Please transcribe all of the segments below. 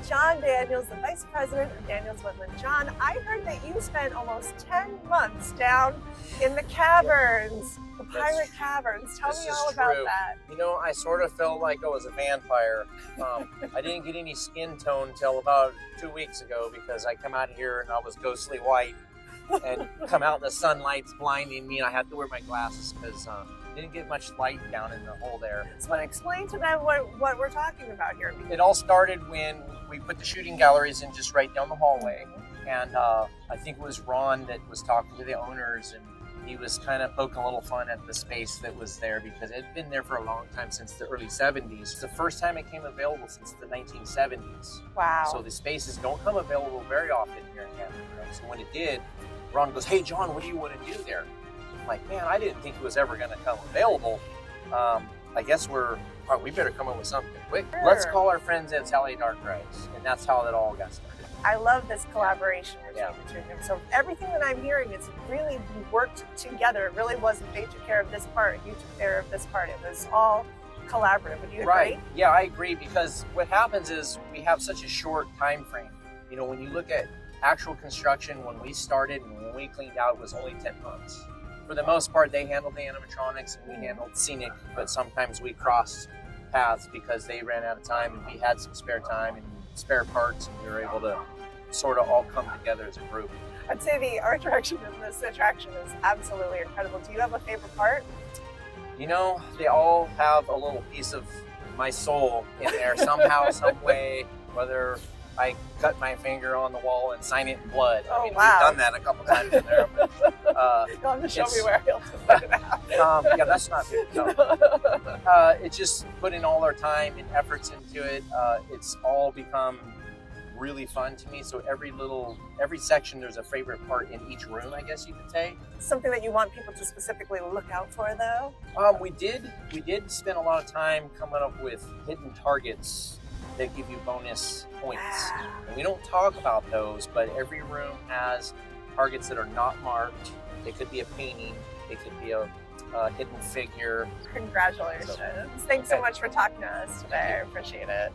John Daniels, the Vice President of Daniels Woodland. John, I heard that you spent almost 10 months down in the caverns, the pirate caverns. Tell me all about that. You know, I sort of felt like I was a vampire. I didn't get any skin tone till about 2 weeks ago because I come out here and I was ghostly white and come out and the sunlight's blinding me and I had to wear my glasses because didn't get much light down in the hole there. So explain to them what we're talking about here. It all started when we put the shooting galleries in just right down the hallway. And I think it was Ron that was talking to the owners and he was kind of poking a little fun at the space that was there because it had been there for a long time, since the early 70s. It's the first time it came available since the 1970s. Wow. So the spaces don't come available very often here in Cannery Row. So when it did, Ron goes, "Hey John, what do you want to do there?" I'm like, man, I didn't think it was ever going to come available. I guess we better come up with something quick. Sure. Let's call our friends at Sally Dark Rides. And that's how it all got started. I love this collaboration between them. So everything that I'm hearing is really you worked together. It really wasn't they took care of this part, you took care of this part. It was all collaborative. Would you agree? Right. Yeah, I agree, because what happens is we have such a short time frame. You know, when you look at actual construction, when we started and when we cleaned out, it was only 10 months. For the most part, they handled the animatronics and we handled scenic, but sometimes we crossed paths because they ran out of time and we had some spare time and spare parts, and we were able to sort of all come together as a group. I'd say the art direction in this attraction is absolutely incredible. Do you have a favorite part? You know, they all have a little piece of my soul in there somehow, some way, whether I cut my finger on the wall and sign it in blood. Oh, I mean, wow. We've done that a couple times in there. But, you'll have to show me where I'll put it out. Yeah, that's not good. No. It's just putting all our time and efforts into it. It's all become really fun to me. So every section, there's a favorite part in each room, I guess you could say. Something that you want people to specifically look out for, though? We did spend a lot of time coming up with hidden targets that give you bonus points. And we don't talk about those, but every room has targets that are not marked. It could be a painting, it could be a hidden figure. Congratulations. Thanks so much for talking to us today. I appreciate it.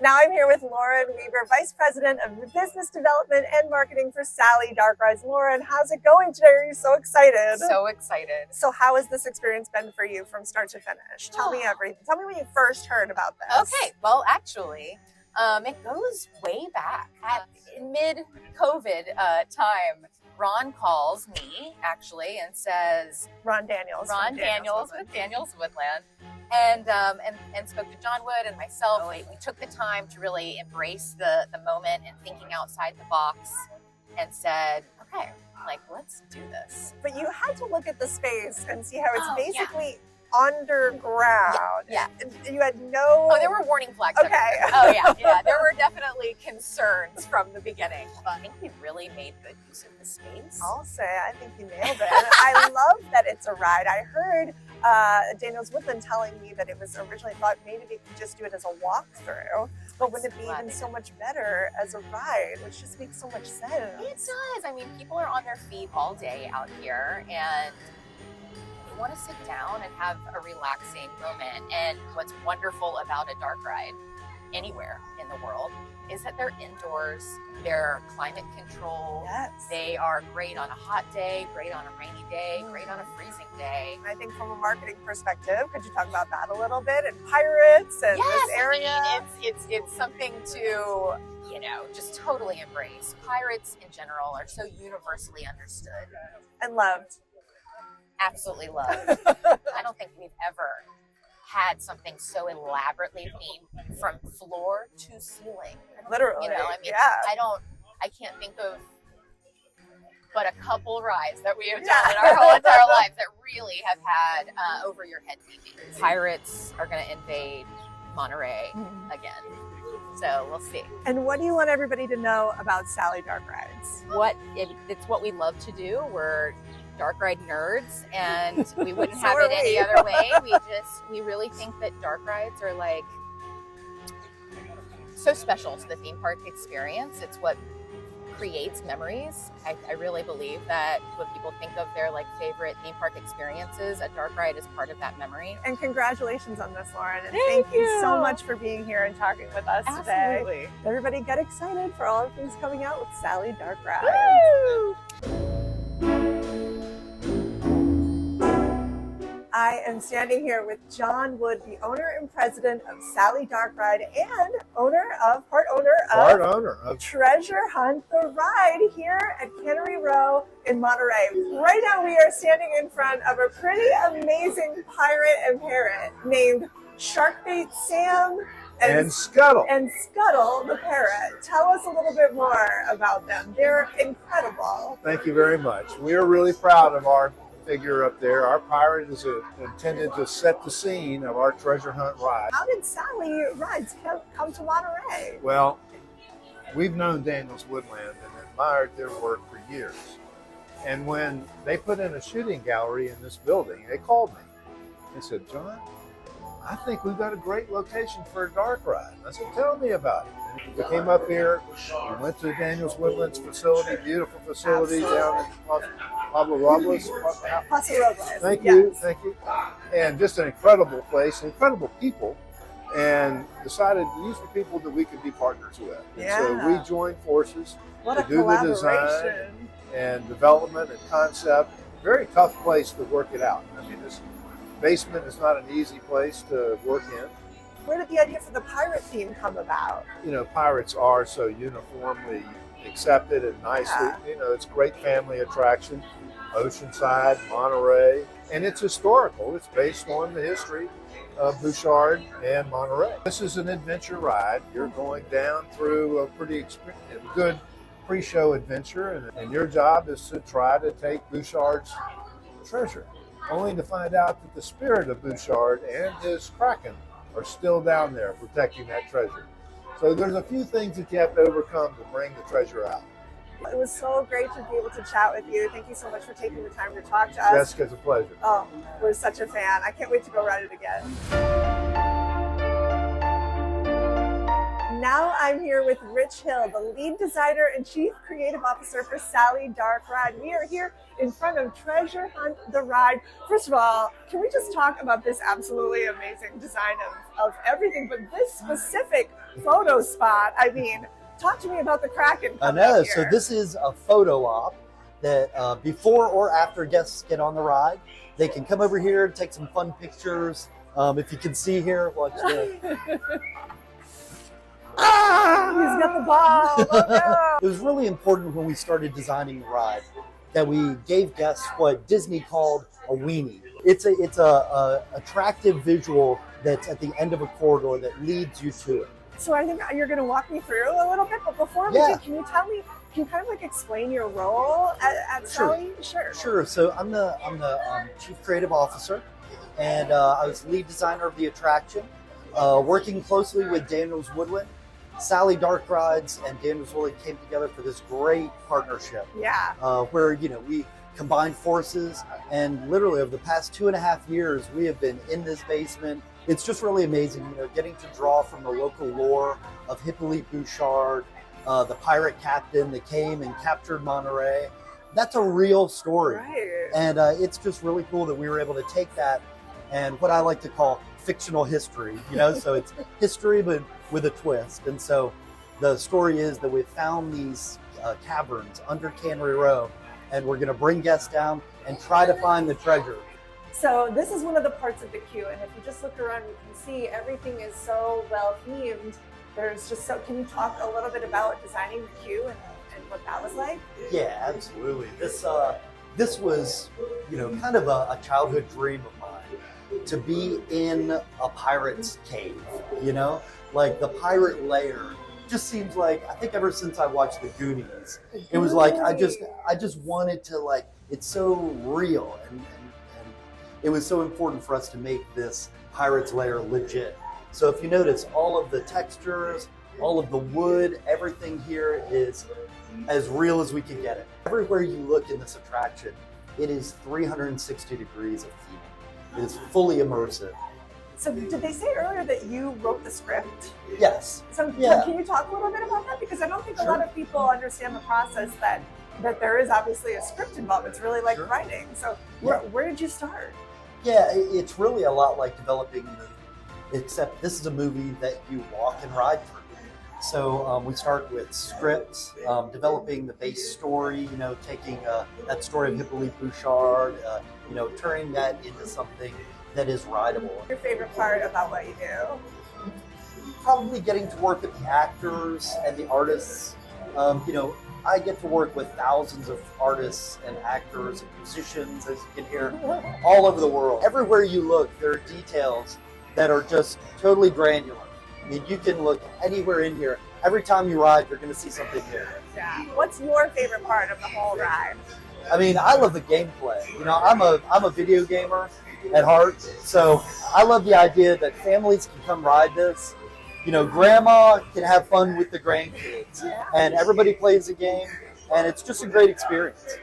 Now I'm here with Lauren Weaver, Vice President of Business Development and Marketing for Sally Dark Rides. Lauren, how's it going today? Are you so excited? So excited. So how has this experience been for you from start to finish? Tell me everything. Tell me when you first heard about this. Okay, well actually, it goes way back. In mid-COVID time, Ron calls me actually and says, Ron Daniels with Daniels Woodland. And spoke to John Wood and myself. We took the time to really embrace the moment and thinking outside the box and said, okay, like, let's do this. But you had to look at the space and see how it's basically underground. Yeah. You had no... Oh, there were warning flags. Okay. Oh, yeah. There were definitely concerns from the beginning. But I think we really made good use of the space. I'll say, I think you nailed it. I love that it's a ride. I heard Daniels Woodland telling me that it was originally thought maybe they could just do it as a walkthrough, but wouldn't it be even so much better as a ride, which just makes so much sense? It does. I mean, people are on their feet all day out here, and you want to sit down and have a relaxing moment. And what's wonderful about a dark ride anywhere in the world is that they're indoors, they're climate controlled, Yes. They are great on a hot day, great on a rainy day, great on a freezing day. I think from a marketing perspective, could you talk about that a little bit? And pirates and this area? I mean, it's something to, just totally embrace. Pirates in general are so universally understood. And loved. Absolutely loved. I don't think we've ever had something so elaborately themed from floor to ceiling. Literally. I can't think of but a couple rides that we have done in our whole entire lives that really have had over your head TV. Pirates are going to invade Monterey again. So we'll see. And what do you want everybody to know about Sally Dark Rides? It's what we love to do. We're dark ride nerds, and we wouldn't So have are it any we. other way. We really think that dark rides are like so special to the theme park experience. It's what creates memories. I really believe that when people think of their like favorite theme park experiences, a dark ride is part of that memory. And congratulations on this, Lauren. And thank you so much for being here and talking with us today. Absolutely. Everybody get excited for all of things coming out with Sally Dark Rides. Woo! I am standing here with John Wood, the owner and president of Sally Dark Ride and part owner of Treasure Hunt the Ride here at Cannery Row in Monterey. Right now we are standing in front of a pretty amazing pirate and parrot named Sharkbait Sam and Scuttle. And Scuttle the parrot. Tell us a little bit more about them. They're incredible. Thank you very much. We are really proud of our figure up there. Our pirate is intended to set the scene of our treasure hunt ride. How did Sally Rides come to Monterey? Well, we've known Daniels Woodland and admired their work for years. And when they put in a shooting gallery in this building, they called me. They said, John, I think we've got a great location for a dark ride. I said, tell me about it. And we came up here, we went to Daniels Woodland's facility, beautiful facility down in Pablo Robles. Paso Robles. Thank you. And just an incredible place, incredible people, and decided these were people that we could be partners with. And so we joined forces to do the design and development and concept. Very tough place to work it out. I mean, this basement is not an easy place to work in. Where did the idea for the pirate theme come about? You know, pirates are so uniformly accepted and nicely. You know, it's a great family attraction. Oceanside, Monterey, and it's historical. It's based on the history of Bouchard and Monterey. This is an adventure ride. You're going down through a pretty good pre-show adventure, and your job is to try to take Bouchard's treasure, only to find out that the spirit of Bouchard and his kraken are still down there protecting that treasure. So there's a few things that you have to overcome to bring the treasure out. It was so great to be able to chat with you. Thank you so much for taking the time to talk to us. Jessica's a pleasure. Oh, we're such a fan. I can't wait to go ride it again. Now I'm here with Rich Hill, the lead designer and chief creative officer for Sally Dark Ride. We are here in front of Treasure Hunt the Ride. First of all, can we just talk about this absolutely amazing design of everything, but this specific photo spot? I mean, talk to me about the Kraken. I know. So this is a photo op that before or after guests get on the ride, they can come over here and take some fun pictures. If you can see here, watch this. He's got the ball. Oh, no. It was really important when we started designing the ride that we gave guests what Disney called a weenie. It's a attractive visual that's at the end of a corridor that leads you to it. So I think you're going to walk me through a little bit, but before we do, can you kind of like explain your role at Sally? Sure. So I'm the chief creative officer, and I was lead designer of the attraction, working closely with Daniels Woodland. Sally Dark Rides and Daniels Woodland came together for this great partnership. Yeah. Where we combined forces, and literally over the past 2.5 years, we have been in this basement. It's just really amazing, getting to draw from the local lore of Hyppolite Bouchard, the pirate captain that came and captured Monterey. That's a real story. Right. And it's just really cool that we were able to take that and what I like to call fictional history, so it's history but with a twist. And so the story is that we found these caverns under Cannery Row, and we're going to bring guests down and try to find the treasure. So this is one of the parts of the queue, and if you just look around, you can see everything is so well themed. There's just can you talk a little bit about designing the queue and what that was like? Yeah, absolutely. This was, kind of a childhood dream of mine, to be in a pirate's cave, like the pirate lair. Just seems like, I think ever since I watched The Goonies, it was like, I just wanted to, it's so real, and it was so important for us to make this pirate's lair legit. So if you notice, all of the textures, all of the wood, everything here is as real as we can get it. Everywhere you look in this attraction, it is 360 degrees of theming. It is fully immersive. So did they say earlier that you wrote the script? Yes. So Yeah. can you talk a little bit about that? Because I don't think Sure. a lot of people understand the process that there is obviously a script involved. It's really like Sure. writing. So Yeah. where did you start? Yeah, it's really a lot like developing a movie, except this is a movie that you walk and ride through. So we start with scripts, developing the base story, you know, taking that story of Hyppolite Bouchard, you know, turning that into something that is rideable. Your favorite part about what you do? Probably getting to work with the actors and the artists. You know, I get to work with thousands of artists and actors and musicians, as you can hear, all over the world. Everywhere you look, there are details that are just totally granular. I mean, you can look anywhere in here. Every time you ride, you're going to see something new. Yeah. What's your favorite part of the whole ride? I mean, I love the gameplay. You know, I'm a video gamer at heart, so I love the idea that families can come ride this. You know, grandma can have fun with the grandkids, and everybody plays the game, and it's just a great experience.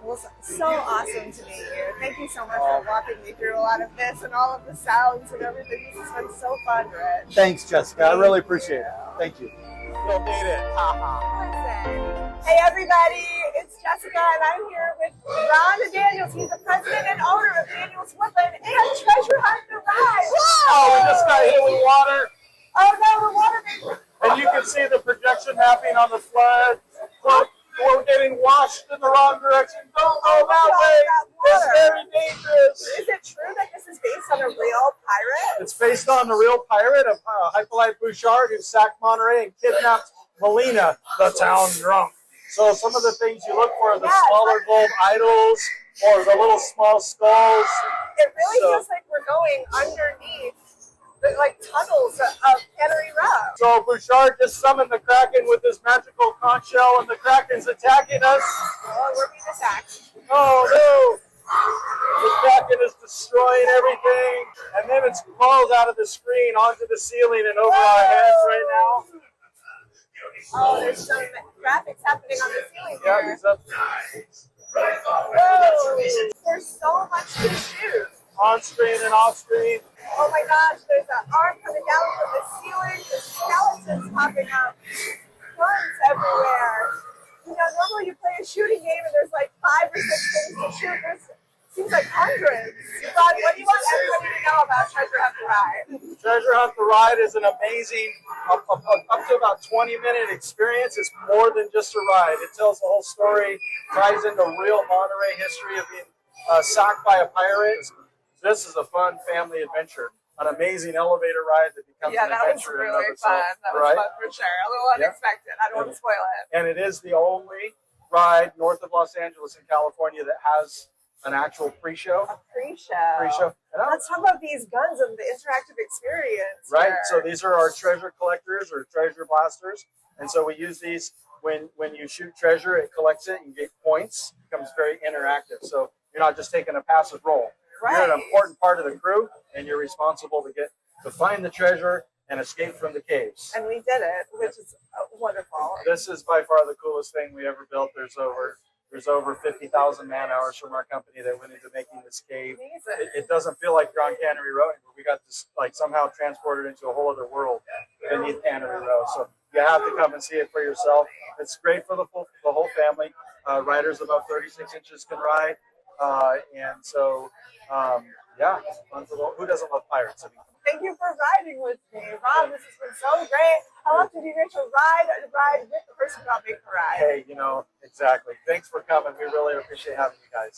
Well, so awesome to meet you. Thank you so much for walking me through a lot of this and all of the sounds and everything. This has been so fun, Rich. Thanks, Jessica. I really appreciate it. Thank you. You'll need it. Listen. Hey, everybody. It's Jessica, and I'm here with Ron Daniels. He's the president and owner of Daniels Woodland and Treasure Hunt the Ride. Oh, we just got hit with water, Oh, no, the water. and you can see the projection happening on the flood. We're getting washed in the wrong direction. Don't go that way. It's very dangerous. Is it true that this is based on a real pirate? It's based on the real pirate of Hyppolite Bouchard, who sacked Monterey and kidnapped Molina, the town drunk. So some of the things you look for are the smaller gold idols or the little small skulls. It really feels like we're going underneath the tunnels of Cannery Row. So Bouchard just summoned the Kraken with his magical conch shell, and the Kraken's attacking us. Oh, we're being attacked. Oh no! The Kraken is destroying everything, and then it falls out of the screen onto the ceiling and over our heads right now. Oh, there's some graphics happening on the ceiling Yeah, here. he's up Whoa! There's so much to shoot. on screen and off screen. Oh my gosh, there's an arm coming down from the ceiling, the skeletons popping up, guns everywhere. You know, normally you play a shooting game and there's like 5 or 6 things to shoot. There's seems like hundreds. Ron, what do you want everybody to know about Treasure Hunt the Ride? Treasure Hunt the Ride is an amazing, up to about 20-minute experience. It's more than just a ride. It tells the whole story, ties into real Monterey history of being sacked by a pirate. This is a fun family adventure. An amazing elevator ride that becomes an adventure in and of itself. That was fun for sure. A little unexpected. I don't want to spoil it. And it is the only ride north of Los Angeles in California that has an actual pre-show. A pre-show. Let's talk about these guns and the interactive experience. Right. here. So these are our treasure collectors or treasure blasters. And so we use these when you shoot treasure, it collects it, you get points, it becomes very interactive. So you're not just taking a passive roll. Right. You're an important part of the crew, and you're responsible to find the treasure and escape from the caves. And we did it, which is wonderful. This is by far the coolest thing we ever built. There's over 50,000 man hours from our company that went into making this cave. Amazing. It doesn't feel like you're on Cannery Row anymore. We got this somehow transported into a whole other world beneath Cannery Row. So you have to come and see it for yourself. It's great for the whole family. Riders above 36 inches can ride. And so, fun for who doesn't love pirates? I mean, Thank you for riding with me. Rob, this has been so great. How often do you get to ride with the person who got me to ride? hey, exactly. Thanks for coming. We really appreciate having you guys.